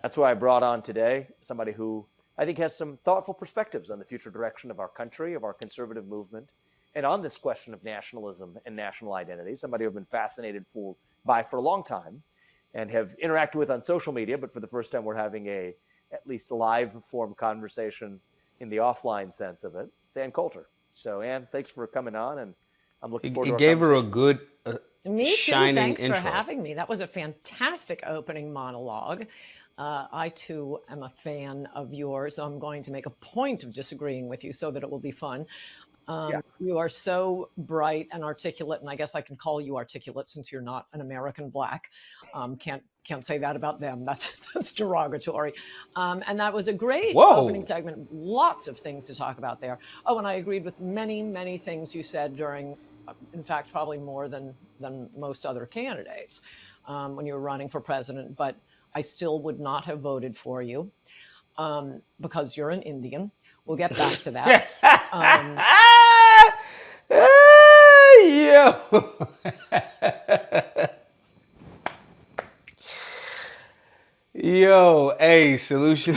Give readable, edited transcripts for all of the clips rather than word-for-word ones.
That's why I brought on today somebody who I think has some thoughtful perspectives on the future direction of our country, of our conservative movement, and on this question of nationalism and national identity, somebody who I've been fascinated by for a long time and have interacted with on social media, but for the first time we're having at least live form conversation in the offline sense of it. It's Ann Coulter. So Ann, thanks for coming on, and I'm looking forward to our gave her a conversation. good Me too. shining Thanks intro. for having me. That was a fantastic opening monologue. I too am a fan of yours. I'm going to make a point of disagreeing with you so that it will be fun. You are so bright and articulate, and I guess I can call you articulate since you're not an American black. Can't say that about them. That's derogatory. And that was a great opening segment. Lots of things to talk about there. Oh, and I agreed with many, many things you said during, in fact, probably more than most other candidates when you were running for president. But I still would not have voted for you because you're an Indian. We'll get back to that. Yo, hey, solution.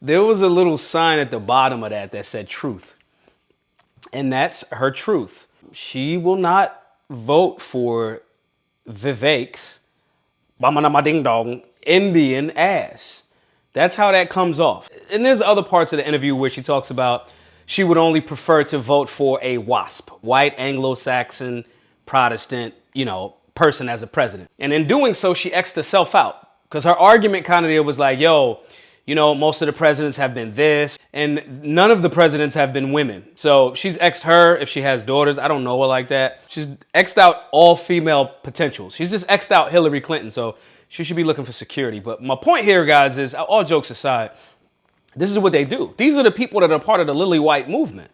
There was a little sign at the bottom of that said truth. And that's her truth. She will not vote for Vivek's ding dong Indian ass. That's how that comes off. And there's other parts of the interview where she talks about she would only prefer to vote for a WASP, white Anglo-Saxon Protestant, person as a president. And in doing so, she X'd herself out because her argument kind of there was like, yo, most of the presidents have been this and none of the presidents have been women. So she's X'd her if she has daughters. I don't know her like that. She's X'd out all female potentials. She's just X'd out Hillary Clinton. So she should be looking for security. But my point here, guys, is all jokes aside, this is what they do. These are the people that are part of the Lily White movement.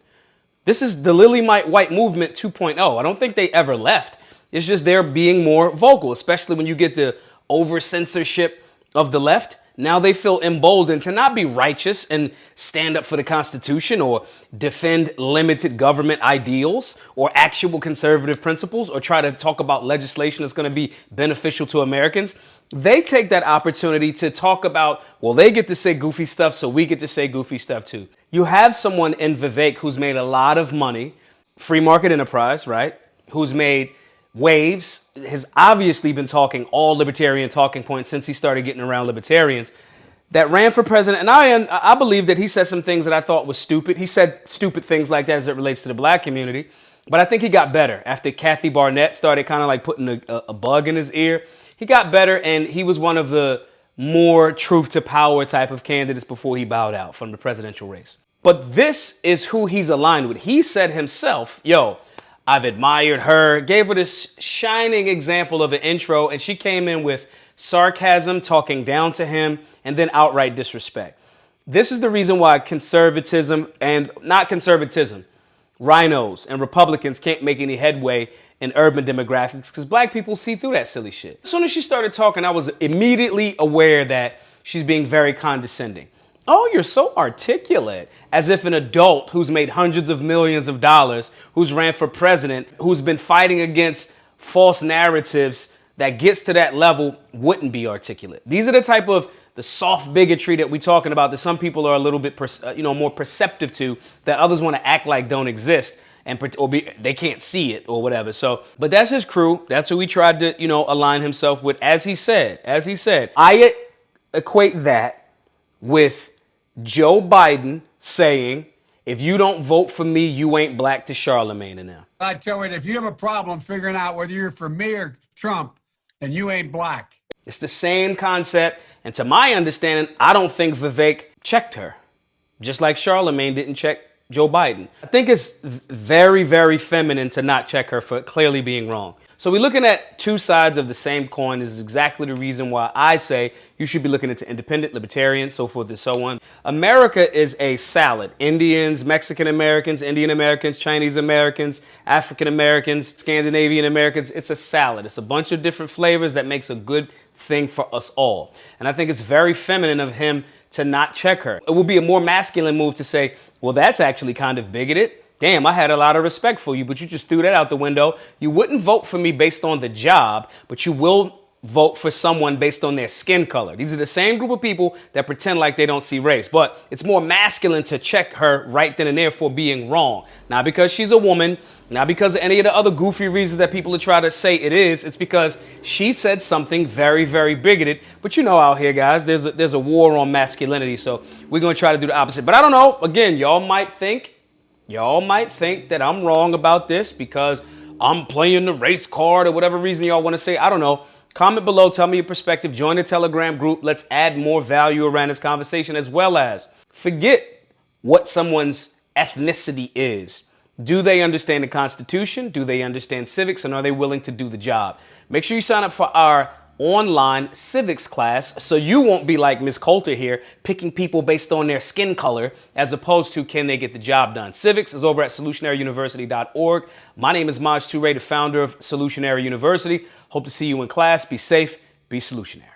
This is the Lily White movement 2.0. I don't think they ever left. It's just they're being more vocal, especially when you get the over-censorship of the left. Now they feel emboldened to not be righteous and stand up for the Constitution or defend limited government ideals or actual conservative principles or try to talk about legislation that's going to be beneficial to Americans. They take that opportunity to talk about, well, they get to say goofy stuff, so we get to say goofy stuff too. You have someone in Vivek who's made a lot of money, free market enterprise, right? Who's made waves, has obviously been talking all libertarian talking points since he started getting around libertarians, that ran for president. And I believe that he said some things that I thought was stupid. He said stupid things like that as it relates to the black community. But I think he got better after Kathy Barnett started kind of like putting a bug in his ear. He got better, and he was one of the more truth to power type of candidates before he bowed out from the presidential race. But this is who he's aligned with. He said himself, yo, I've admired her, gave her this shining example of an intro, and she came in with sarcasm, talking down to him, and then outright disrespect. This is the reason why conservatism and not conservatism, rhinos and Republicans can't make any headway in urban demographics because black people see through that silly shit. As soon as she started talking, I was immediately aware that she's being very condescending. Oh, you're so articulate, as if an adult who's made hundreds of millions of dollars, who's ran for president, who's been fighting against false narratives that gets to that level wouldn't be articulate. These are the type of the soft bigotry that we're talking about that some people are a little bit more perceptive to, that others want to act like don't exist they can't see it or whatever. So, but that's his crew. That's who he tried to, align himself with. As he said, I equate that with Joe Biden saying, if you don't vote for me, you ain't black, to Charlemagne and them. I tell you, if you have a problem figuring out whether you're for me or Trump, then you ain't black. It's the same concept. And to my understanding, I don't think Vivek checked her, just like Charlemagne didn't check Joe Biden. I think it's very, very feminine to not check her for clearly being wrong. So we're looking at two sides of the same coin. This is exactly the reason why I say you should be looking into independent, libertarian, so forth and so on. America is a salad. Indians, Mexican Americans, Indian Americans, Chinese Americans, African Americans, Scandinavian Americans. It's a salad. It's a bunch of different flavors that makes a good thing for us all. And I think it's very feminine of him to not check her. It would be a more masculine move to say, well, that's actually kind of bigoted. Damn, I had a lot of respect for you, but you just threw that out the window. You wouldn't vote for me based on the job, but you will vote for someone based on their skin color. These are the same group of people that pretend like they don't see race, but it's more masculine to check her right then and there for being wrong. Not because she's a woman, not because of any of the other goofy reasons that people are trying to say it is. It's because she said something very, very bigoted. But you know, out here, guys, there's a war on masculinity, so we're going to try to do the opposite. But I don't know. Again, y'all might think that I'm wrong about this because I'm playing the race card or whatever reason y'all want to say. I don't know. Comment below, tell me your perspective, join the Telegram group. Let's add more value around this conversation, as well as forget what someone's ethnicity is. Do they understand the Constitution? Do they understand civics? And are they willing to do the job? Make sure you sign up for our online civics class so you won't be like Ms. Coulter here, picking people based on their skin color as opposed to can they get the job done. Civics is over at solutionaryuniversity.org. My name is Maj Toure, the founder of Solutionary University. Hope to see you in class. Be safe, be solutionary.